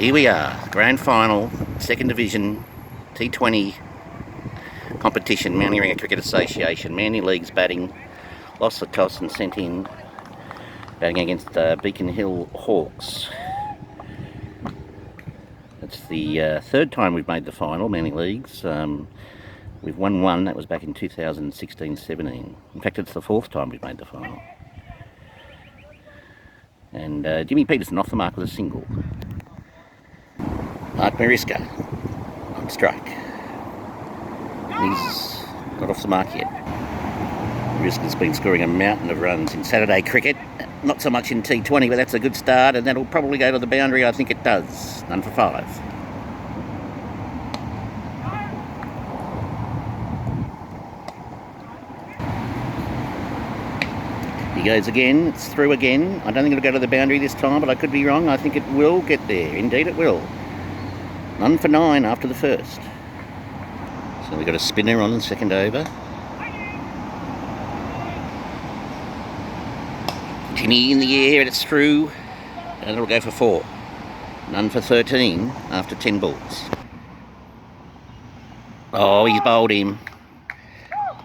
Here we are, grand final, second division, T20 competition, Mount Erina Cricket Association. Manly League's batting, lost the toss and sent in, batting against Beacon Hill Hawks. It's the third time we've made the final, Manly League's. We've won one, that was back in 2016-17. In fact, it's the fourth time we've made the final. And Jimmy Peterson off the mark with a single. MWCA on strike. He's not off the mark yet. MWCA's been scoring a mountain of runs in Saturday cricket. Not so much in T20, but that's a good start, and that'll probably go to the boundary. I think it does. None for 5. He goes again. It's through again. I don't think it'll go to the boundary this time, but I could be wrong. I think it will get there. Indeed it will. None for 9 after the first. So we've got a spinner on the second over. Jimmy in the air, and it's through, and it'll go for 4. None for 13 after 10 balls. Oh, he's bowled him.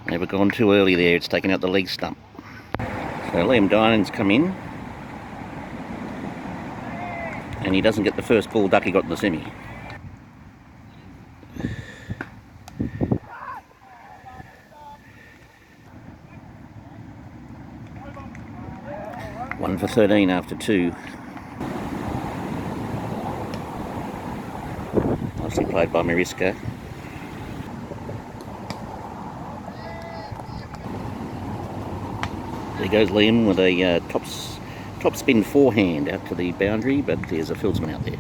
Never gone too early there. It's taken out the leg stump. So Liam Dynan's come in, and he doesn't get the first ball duck he got in the semi. One for 13 after 2. Nicely played by MWCA. There goes Liam with a top spin forehand out to the boundary, but there's a fieldsman out there.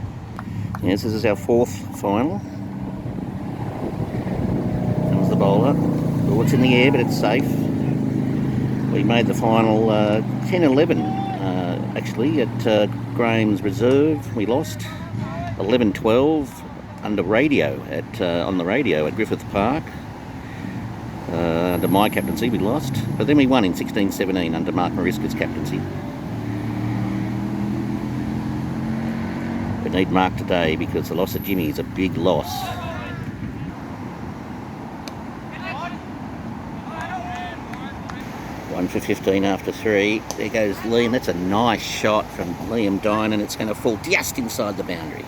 Yes, this is our fourth final. Comes the bowler. Well, it's in the air, but it's safe. We made the final 10-11 actually at Graham's Reserve. We lost 11-12 under radio on the radio at Griffith Park. Under my captaincy we lost, but then we won in 16-17 under Mark MWCA's captaincy. We need Mark today because the loss of Jimmy is a big loss. One for 15 after 3. There goes Liam. That's a nice shot from Liam Dynan. It's going to fall just inside the boundary.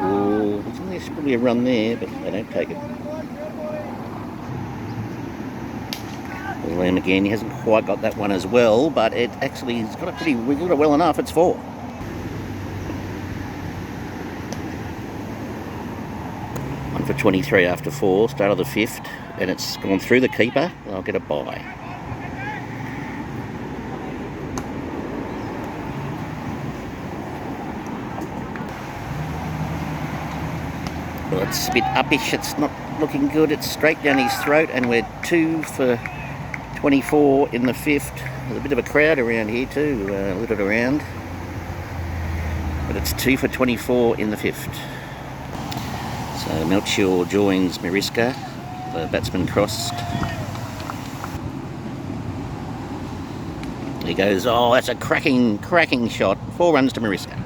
Oh, there's probably a run there, but they don't take it. Liam again. He hasn't quite got that one as well, but it actually has got it pretty. We got it well enough. It's 4. For 23 after 4, start of the 5th, and it's gone through the keeper. I'll get a bye. Well, it's a bit uppish, it's not looking good. It's straight down his throat, and we're 2 for 24 in the 5th. There's a bit of a crowd around here too, littered around. But it's 2 for 24 in the 5th. So Melchior joins MWCA, the batsman crossed. He goes, oh, that's a cracking shot. 4 runs to MWCA.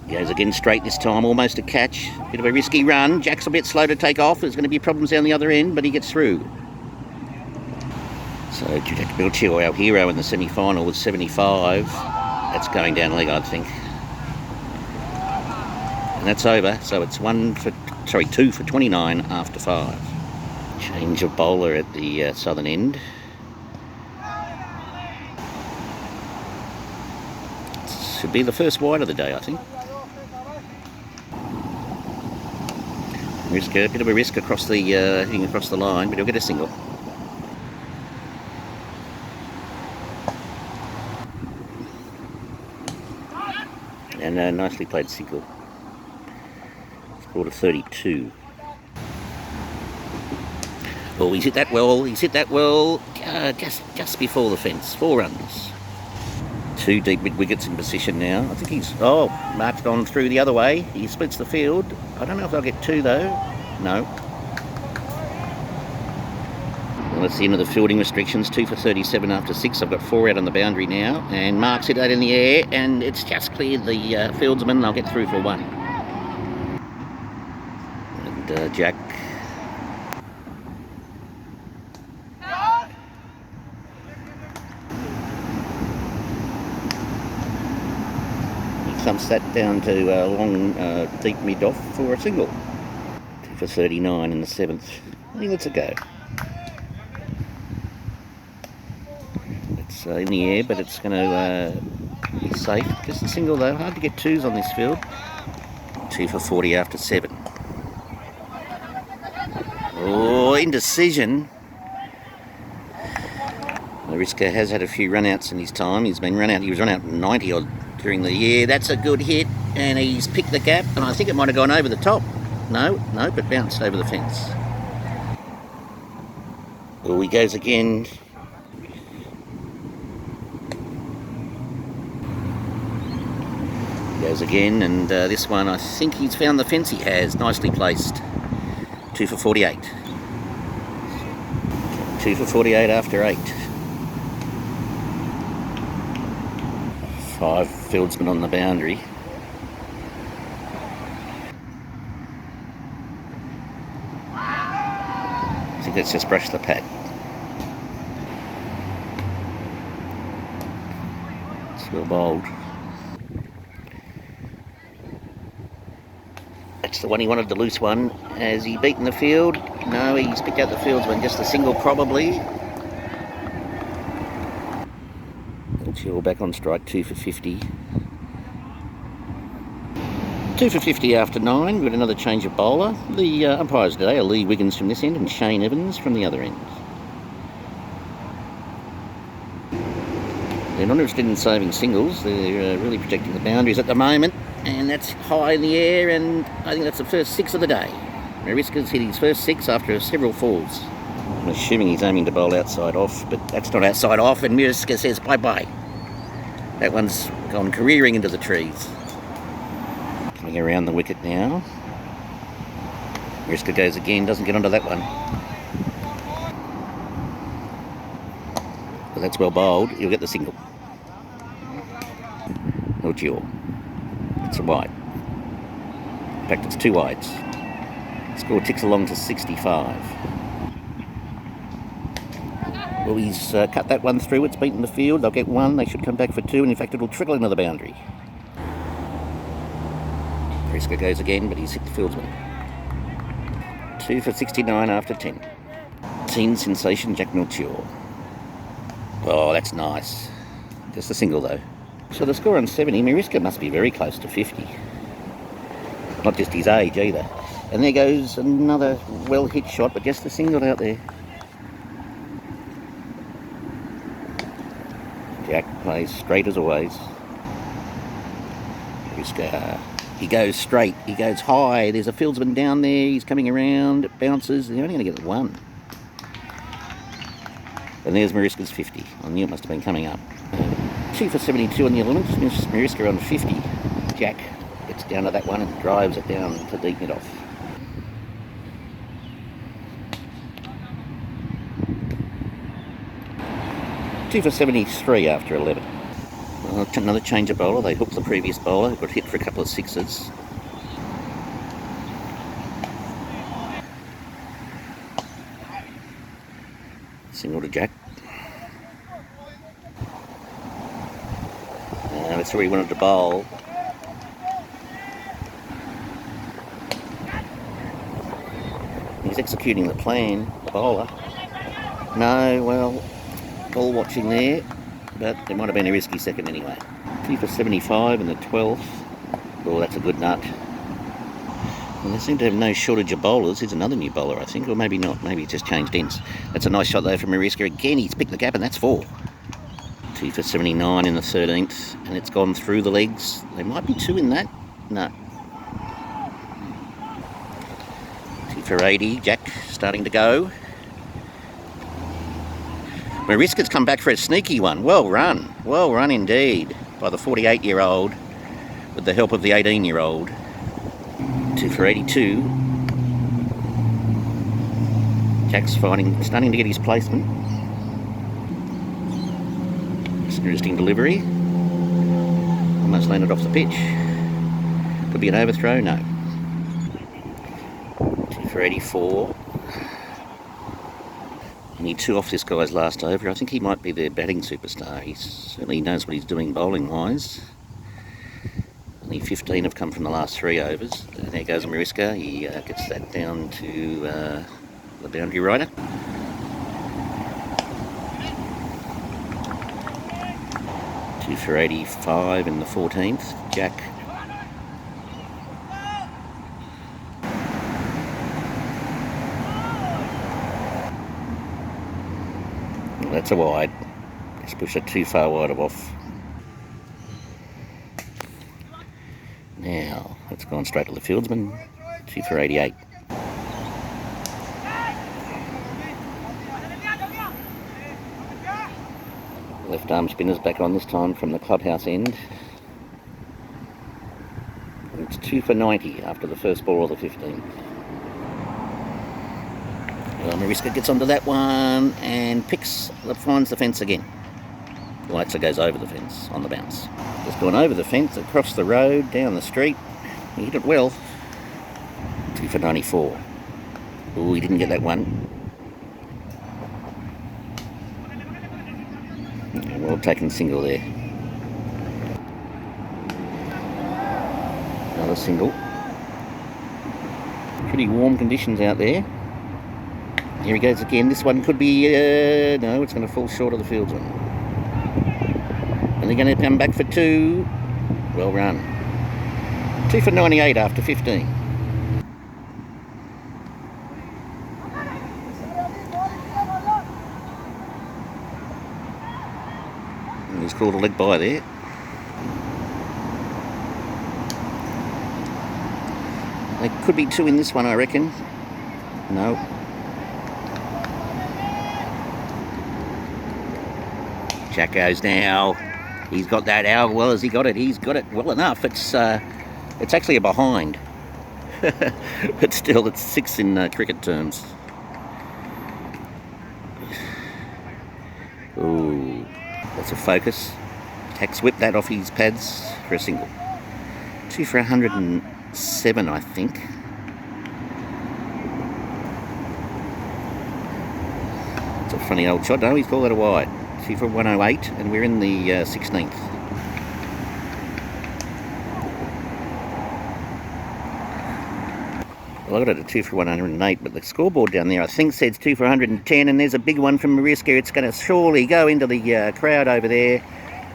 He goes again straight this time, almost a catch. Bit of a risky run. Jack's a bit slow to take off. There's going to be problems down the other end, but he gets through. So Jack Melchior, our hero in the semi-final, with 75. That's going down leg, I think. And that's over, so it's 2 for 29 after 5. Change of bowler at the southern end. Should be the first wide of the day, I think. A bit of a risk across the hitting across the line, but he'll get a single. And a nicely played single. Scored a 32. Oh, he's hit that well. Just before the fence. 4 runs. 2 deep mid wickets in position now. I think he's marched on through the other way. He splits the field. I don't know if they'll get 2 though. No. Well, that's the end of the fielding restrictions. 2 for 37 after 6. I've got 4 out on the boundary now, and Mark's hit that in the air, and it's just cleared the fieldsman, and I'll get through for 1. And Jack. He thumps that down to long, deep mid-off for a single. 2 for 39 in the 7th. I think that's a go. It's in the air, but it's going to be safe. Just a single though. Hard to get 2s on this field. 2 for 40 after 7. Oh, indecision. Mariska has had a few run-outs in his time. He was run out 90 odd during the year. That's a good hit, and he's picked the gap, and I think it might have gone over the top. No, but bounced over the fence. Well, he goes again. Goes again, and this one, I think he's found the fence. He has. Nicely placed. 2 for 48. 2 for 48 after 8. 5 fieldsmen on the boundary. I think let's just brush the pad. It's well bowled. That's the one he wanted, the loose one. Has he beaten the field? No, he's picked out the fieldsman. Just a single probably. Chill back on strike. 2 for 50. 2 for 50 after 9. We've got another change of bowler. The umpires today are Lee Wiggins from this end and Shane Evans from the other end. They're not interested in saving singles. They're really protecting the boundaries at the moment, and that's high in the air, and I think that's the first 6 of the day. Mariska's hit his first 6 after several falls. I'm assuming he's aiming to bowl outside off, but that's not outside off, and Mariska says bye-bye. That one's gone careering into the trees. Coming around the wicket now. Mariska goes again, doesn't get onto that one. But that's well bowled. He'll get the single. No duel. It's a wide. In fact, it's 2 wides. Score ticks along to 65. Well, he's cut that one through. It's beaten the field. They'll get 1. They should come back for 2, and in fact, it'll trickle into the boundary. Mariska goes again, but he's hit the fieldsman. 2 for 69 after 10. Teen sensation Jack Melchior. Oh, that's nice. Just a single though. So the score on 70, Mariska must be very close to 50. Not just his age either. And there goes another well-hit shot, but just a single out there. Jack plays straight as always. Mariska, he goes straight, he goes high. There's a fieldsman down there, he's coming around, it bounces. They're only going to get 1. And there's Mariska's 50. I knew it must have been coming up. 2 for 72 on the elements. Mariska on 50. Jack gets down to that one and drives it down to deep mid-off. Two for 73 after 11. Well, another change of bowler. They hooked the previous bowler, who got hit for a couple of 6s. Single to Jack. That's where he wanted to bowl. He's executing the plan, the bowler. No, well, ball watching there, but there might have been a risky second anyway. 2 for 75 in the 12th. Oh, that's a good nut. Well, they seem to have no shortage of bowlers. Here's another new bowler, I think, or maybe not. Maybe it's just changed ends. That's a nice shot though from Mariska. Again, he's picked the gap, and that's 4. 2 for 79 in the 13th, and it's gone through the legs. There might be 2 in that. No. 2 for 80. Jack starting to go. Mariska's come back for a sneaky one. Well run indeed by the 48-year-old with the help of the 18-year-old. 2 for 82. Jack's starting to get his placement. Interesting delivery. Almost landed off the pitch. Could be an overthrow, no. 2 for 84. Only 2 off this guy's last over. I think he might be their batting superstar. He certainly knows what he's doing bowling-wise. Only 15 have come from the last 3 overs. And there goes Mariska. He gets that down to the boundary rider. Two for 85 in the 14th. Jack. That's a wide. Just push it too far wide of off. Now, it's gone straight to the fieldsman. 2 for 88. Left arm spinner's back on this time from the clubhouse end. It's 2 for 90 after the first ball of the 15th. Well, Mariska gets onto that one and finds the fence again. Well, actually goes over the fence on the bounce. Just gone over the fence, across the road, down the street. He hit it well. 2 for 94. Oh, he didn't get that one. Well taken single there. Another single. Pretty warm conditions out there. Here he goes again. This one could be... no, it's going to fall short of the fieldsman. And they're going to come back for 2. Well run. 2 for 98 after 15. And he's called a leg by there. There could be 2 in this one, I reckon. No. Jack goes now. He's got that. How well has he got it? He's got it well enough. It's actually a behind. But still, it's 6 in cricket terms. Ooh, that's a focus. Jack's whipped that off his pads for a single. 2 for 107, I think. It's a funny old shot. No, he's called that a wide. 2 for 108, and we're in the 16th. Well, I got it at 2 for 108, but the scoreboard down there I think says 2 for 110, and there's a big one from Mariska. It's going to surely go into the crowd over there,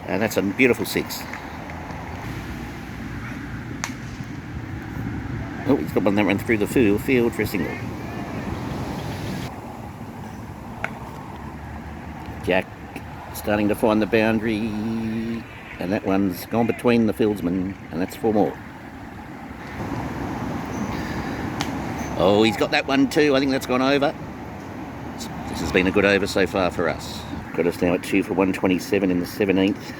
and that's a beautiful 6. Oh, he's got one that ran through the field for a single. Jack starting to find the boundary, and that one's gone between the fieldsmen, and that's 4 more. Oh, he's got that one too. I think that's gone over. This has been a good over so far for us. Got us now at 2 for 127 in the 17th.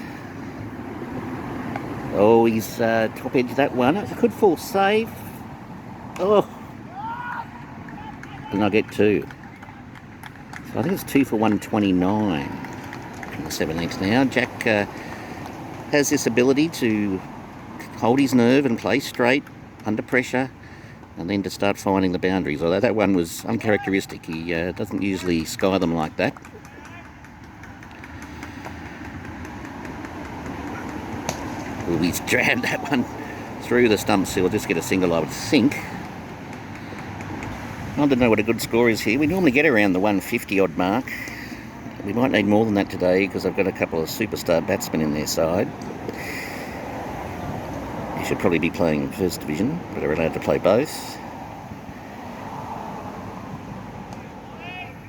Oh, he's top edged that one. It could fall safe. Oh, and I'll get 2. So I think it's 2 for 129. In the 17th now. Jack has this ability to hold his nerve and play straight under pressure, and then to start finding the boundaries. Although that one was uncharacteristic. He doesn't usually sky them like that. Well, he's jammed that one through the stumps. He'll just get a single, I would think. I don't know what a good score is here. We normally get around the 150 odd mark. We might need more than that today because I've got a couple of superstar batsmen in their side. You should probably be playing First Division, but are allowed to play both.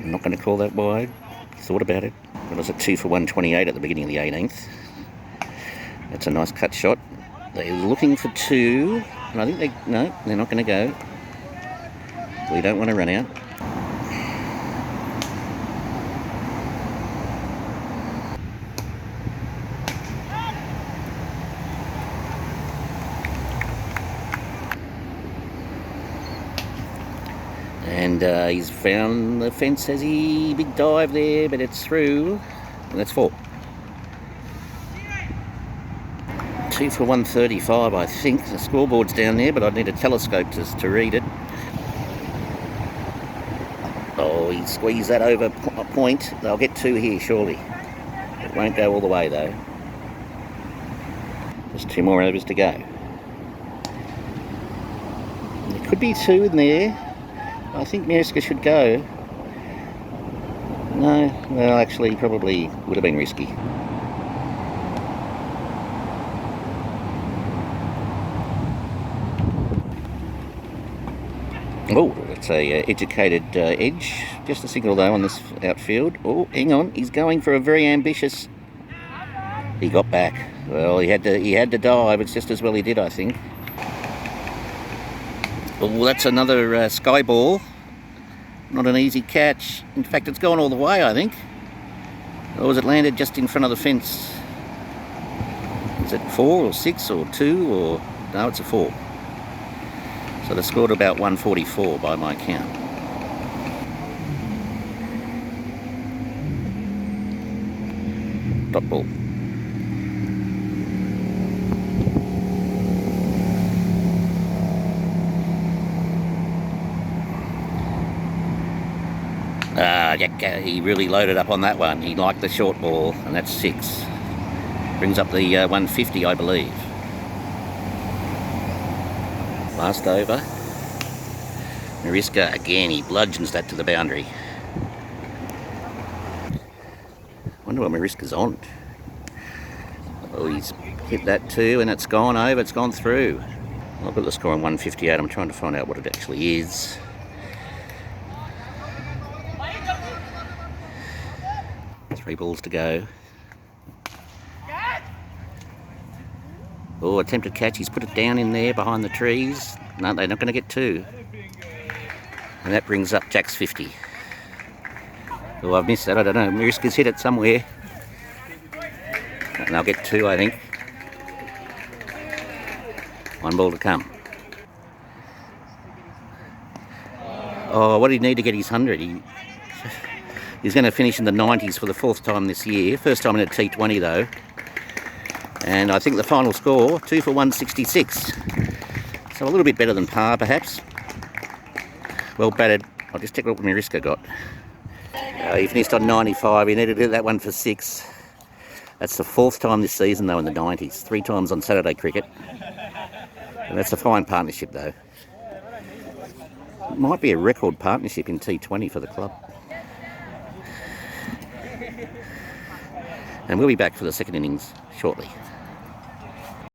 I'm not going to call that wide. Thought about it. It was at 2 for 128 at the beginning of the 18th. That's a nice cut shot. They're looking for 2, and I think they're not going to go. We don't want to run out. And he's found the fence, has he? Big dive there, but it's through. And that's 4. 2 for 135, I think. The scoreboard's down there, but I'd need a telescope to read it. Oh, he squeezed that over a point. They'll get 2 here, surely. It won't go all the way, though. Just 2 more overs to go. There could be 2 in there. I think MWCA should go. No, well, actually, probably would have been risky. Oh, it's a educated edge. Just a signal though on this outfield. Oh, hang on, he's going for a very ambitious. He got back. Well, he had to dive. It's just as well he did, I think. Oh, that's another sky ball. Not an easy catch. In fact, it's gone all the way, I think. Or was it landed just in front of the fence? Is it 4 or 6 or 2 or... No, it's a 4. So they scored about 144 by my count. Dot ball. He really loaded up on that one. He liked the short ball, and that's 6. Brings up the 150, I believe. Last over. MWCA again, he bludgeons that to the boundary. Wonder what MWCA's on. Oh, he's hit that too, and it's gone over, it's gone through. I've got the score on 158. I'm trying to find out what it actually is. Three balls to go. Oh, attempted catch. He's put it down in there behind the trees. No, they're not going to get 2. And that brings up Jack's 50. Oh, I've missed that. I don't know. MWCA's hit it somewhere. And they'll get 2, I think. 1 ball to come. Oh, what did he need to get his 100? He's going to finish in the 90s for the 4th time this year. First time in a T20 though. And I think the final score, 2 for 166. So a little bit better than par perhaps. Well batted. I'll just check what MWCA got. He finished on 95. He needed to do that one for 6. That's the 4th time this season though in the 90s. 3 times on Saturday cricket. And that's a fine partnership though. It might be a record partnership in T20 for the club. And we'll be back for the second innings shortly.